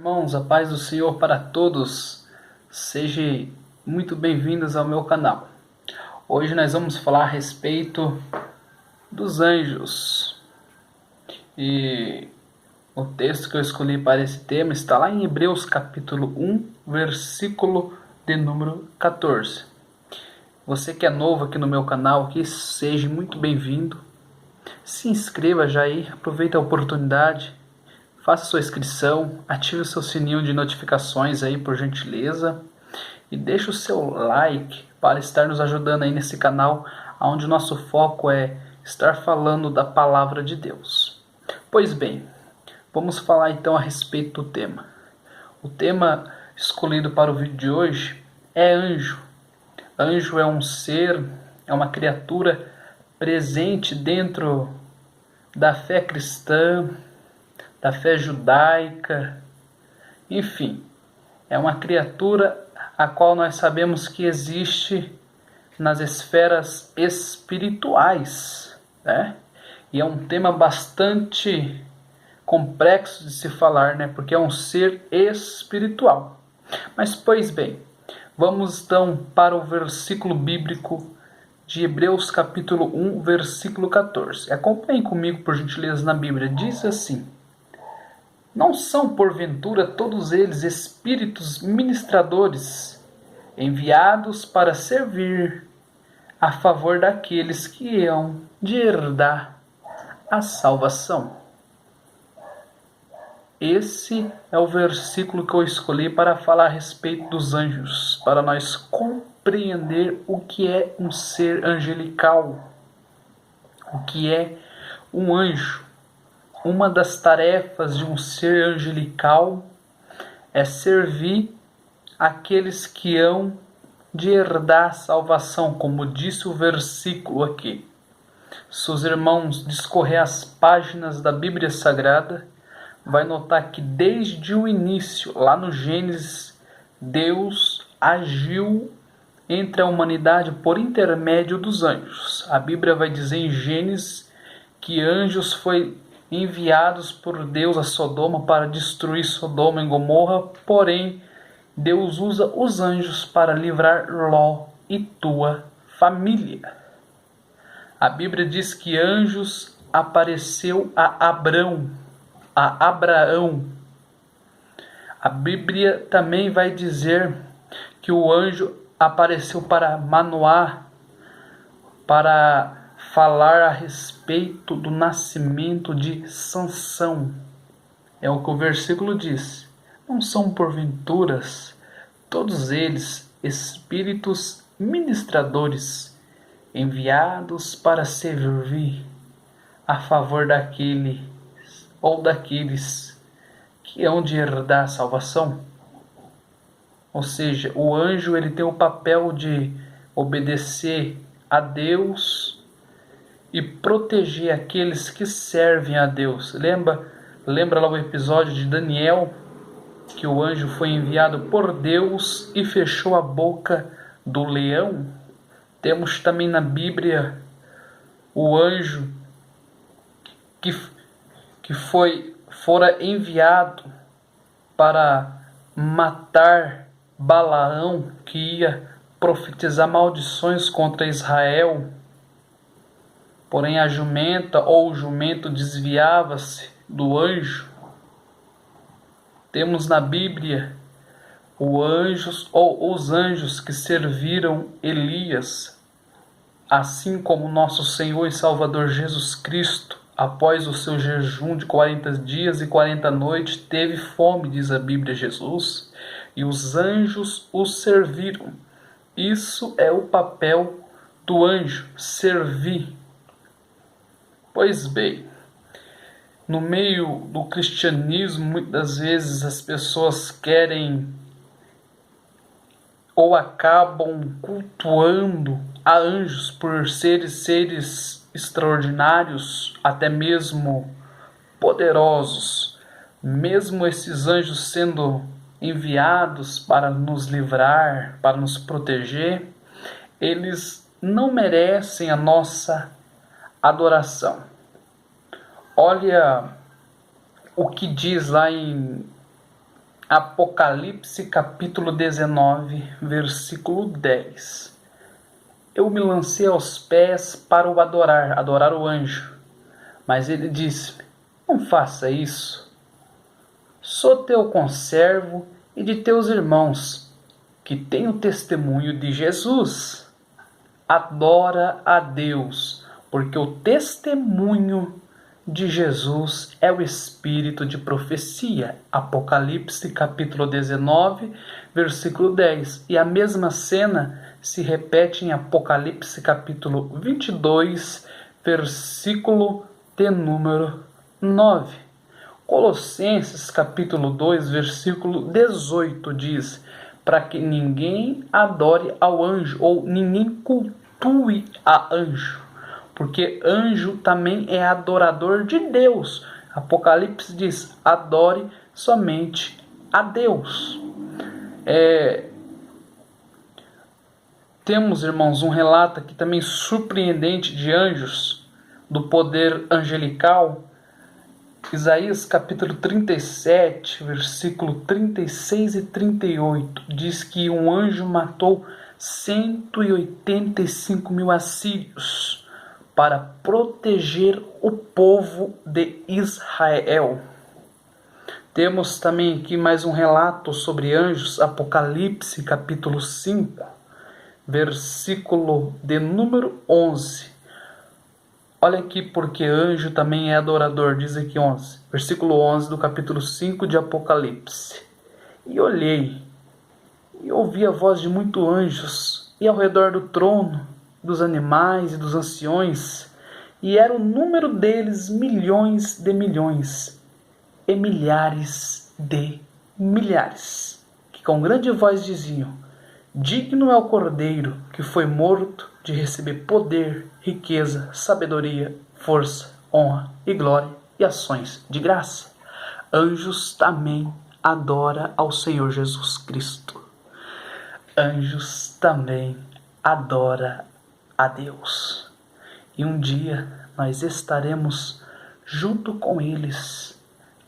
Irmãos, a paz do Senhor para todos. Sejam muito bem-vindos ao meu canal. Hoje nós vamos falar a respeito dos anjos. E o texto que eu escolhi para esse tema está lá em Hebreus capítulo 1, versículo de número 14. Você que é novo aqui no meu canal, que seja muito bem-vindo. Se inscreva já aí, aproveita a oportunidade. Faça sua inscrição, ative o seu sininho de notificações aí por gentileza e deixe o seu like para estar nos ajudando aí nesse canal, onde o nosso foco é estar falando da palavra de Deus. Pois bem, vamos falar então a respeito do tema. O tema escolhido para o vídeo de hoje é anjo. Anjo é um ser, é uma criatura presente dentro da fé cristã, da fé judaica, enfim, é uma criatura a qual nós sabemos que existe nas esferas espirituais, né? E é um tema bastante complexo de se falar, né? Porque é um ser espiritual. Mas, pois bem, vamos então para o versículo bíblico de Hebreus capítulo 1, versículo 14. Acompanhem comigo, por gentileza, na Bíblia. Diz assim: não são, porventura, todos eles espíritos ministradores, enviados para servir a favor daqueles que hão de herdar a salvação? Esse é o versículo que eu escolhi para falar a respeito dos anjos, para nós compreender o que é um ser angelical, o que é um anjo. Uma das tarefas de um ser angelical é servir aqueles que hão de herdar a salvação, como disse o versículo aqui. Se os irmãos discorrer as páginas da Bíblia Sagrada, vai notar que desde o início, lá no Gênesis, Deus agiu entre a humanidade por intermédio dos anjos. A Bíblia vai dizer em Gênesis que anjos foi enviados por Deus a Sodoma para destruir Sodoma e Gomorra, porém Deus usa os anjos para livrar Ló e tua família. A Bíblia diz que anjos apareceu a Abraão. A Bíblia também vai dizer que o anjo apareceu para Manoá, para falar a respeito do nascimento de Sansão. É o que o versículo diz. Não são porventuras todos eles espíritos ministradores, enviados para servir a favor daquele ou daqueles que hão de herdar a salvação? Ou seja, o anjo ele tem o papel de obedecer a Deus e proteger aqueles que servem a Deus. Lembra lá o episódio de Daniel, que o anjo foi enviado por Deus e fechou a boca do leão? Temos também na Bíblia o anjo que fora enviado para matar Balaão, que ia profetizar maldições contra Israel. Porém a jumenta ou o jumento desviava-se do anjo. Temos na Bíblia os anjos que serviram Elias, assim como nosso Senhor e Salvador Jesus Cristo, após o seu jejum de 40 dias e 40 noites, teve fome, diz a Bíblia, Jesus, e os anjos o serviram. Isso é o papel do anjo, servir. Pois bem, no meio do cristianismo, muitas vezes as pessoas querem ou acabam cultuando a anjos por seres extraordinários, até mesmo poderosos. Mesmo esses anjos sendo enviados para nos livrar, para nos proteger, eles não merecem a nossa adoração. Olha o que diz lá em Apocalipse capítulo 19, versículo 10. Eu me lancei aos pés para o adorar o anjo. Mas ele disse-me: não faça isso. Sou teu conservo e de teus irmãos, que têm o testemunho de Jesus. Adora a Deus, porque o testemunho de Jesus é o espírito de profecia. Apocalipse capítulo 19, versículo 10. E a mesma cena se repete em Apocalipse capítulo 22, versículo de número 9. Colossenses capítulo 2, versículo 18 diz: para que ninguém adore ao anjo, ou ninguém cultue a anjo, porque anjo também é adorador de Deus. Apocalipse diz: adore somente a Deus. Temos, irmãos, um relato aqui também surpreendente de anjos, do poder angelical. Isaías capítulo 37, versículo 36 e 38, diz que um anjo matou 185 mil assírios para proteger o povo de Israel. Temos também aqui mais um relato sobre anjos, Apocalipse capítulo 5, versículo de número 11. Olha aqui, porque anjo também é adorador, diz aqui 11, versículo 11 do capítulo 5 de Apocalipse. E olhei, e ouvi a voz de muitos anjos, e ao redor do trono, dos animais e dos anciões, e era o número deles milhões de milhões, e milhares de milhares, que com grande voz diziam: digno é o Cordeiro que foi morto de receber poder, riqueza, sabedoria, força, honra e glória e ações de graça. Anjos também adoram ao Senhor Jesus Cristo. Anjos também adoram a Deus. E um dia nós estaremos junto com eles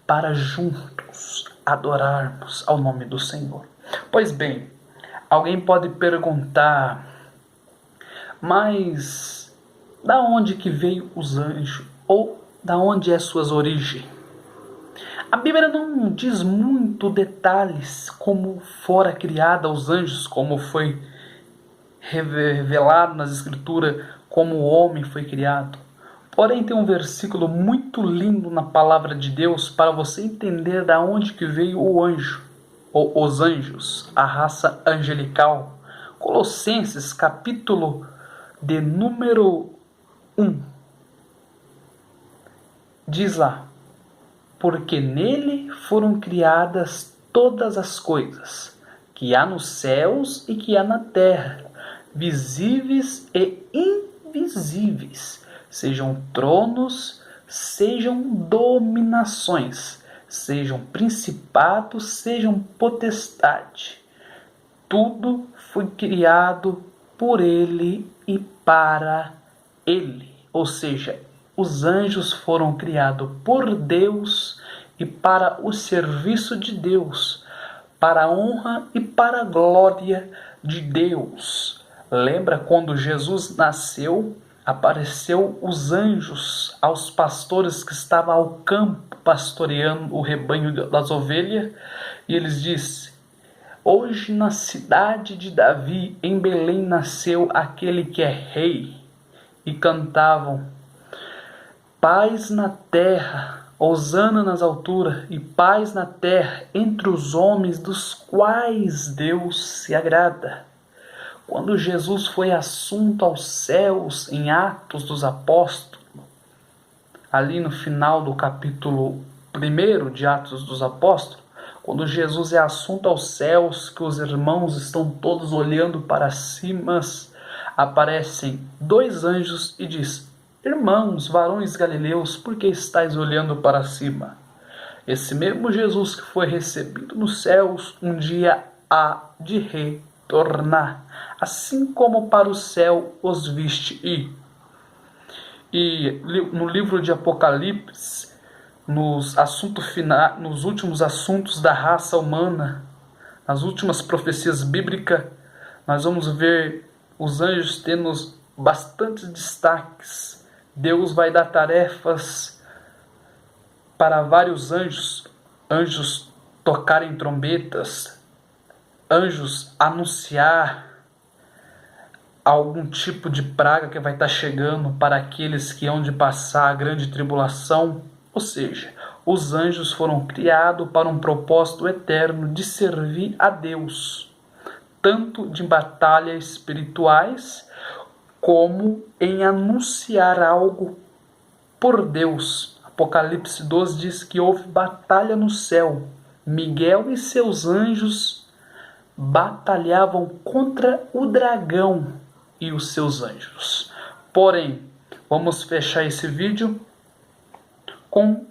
para juntos adorarmos ao nome do Senhor. Pois bem, alguém pode perguntar: mas da onde que veio os anjos? Ou da onde é suas origens? A Bíblia não diz muito detalhes como fora criada os anjos, como foi revelado nas Escrituras, como o homem foi criado. Porém, tem um versículo muito lindo na palavra de Deus para você entender da onde que veio o anjo, ou os anjos, a raça angelical. Colossenses capítulo de número 1 diz lá: porque nele foram criadas todas as coisas, que há nos céus e que há na terra, visíveis e invisíveis, sejam tronos, sejam dominações, sejam principados, sejam potestade. Tudo foi criado por ele e para ele. Ou seja, os anjos foram criados por Deus e para o serviço de Deus, para a honra e para a glória de Deus. Lembra quando Jesus nasceu? Apareceu os anjos aos pastores que estavam ao campo pastoreando o rebanho das ovelhas, e eles disseram: hoje na cidade de Davi, em Belém, nasceu aquele que é rei. E cantavam: paz na terra, hosana nas alturas, e paz na terra entre os homens dos quais Deus se agrada. Quando Jesus foi assunto aos céus em Atos dos Apóstolos, ali no final do capítulo 1 de Atos dos Apóstolos, quando Jesus é assunto aos céus, que os irmãos estão todos olhando para cima, aparecem dois anjos e diz: irmãos, varões galileus, por que estáis olhando para cima? Esse mesmo Jesus que foi recebido nos céus, um dia há de retornar, assim como para o céu os viste ir. E no livro de Apocalipse, nos últimos assuntos da raça humana, nas últimas profecias bíblicas, nós vamos ver os anjos tendo bastantes destaques. Deus vai dar tarefas para vários anjos tocarem trombetas, anjos anunciar algum tipo de praga que vai estar chegando para aqueles que hão de passar a grande tribulação. Ou seja, os anjos foram criados para um propósito eterno de servir a Deus, tanto de batalhas espirituais, como em anunciar algo por Deus. Apocalipse 12 diz que houve batalha no céu. Miguel e seus anjos batalhavam contra o dragão e os seus anjos. Porém, vamos fechar esse vídeo com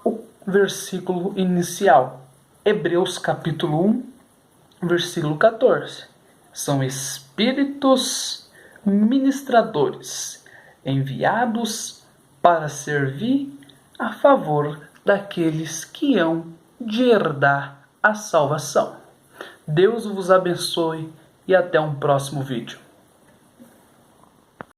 o versículo inicial. Hebreus capítulo 1, versículo 14. São espíritos ministradores, enviados para servir a favor daqueles que hão de herdar a salvação. Deus vos abençoe e até um próximo vídeo.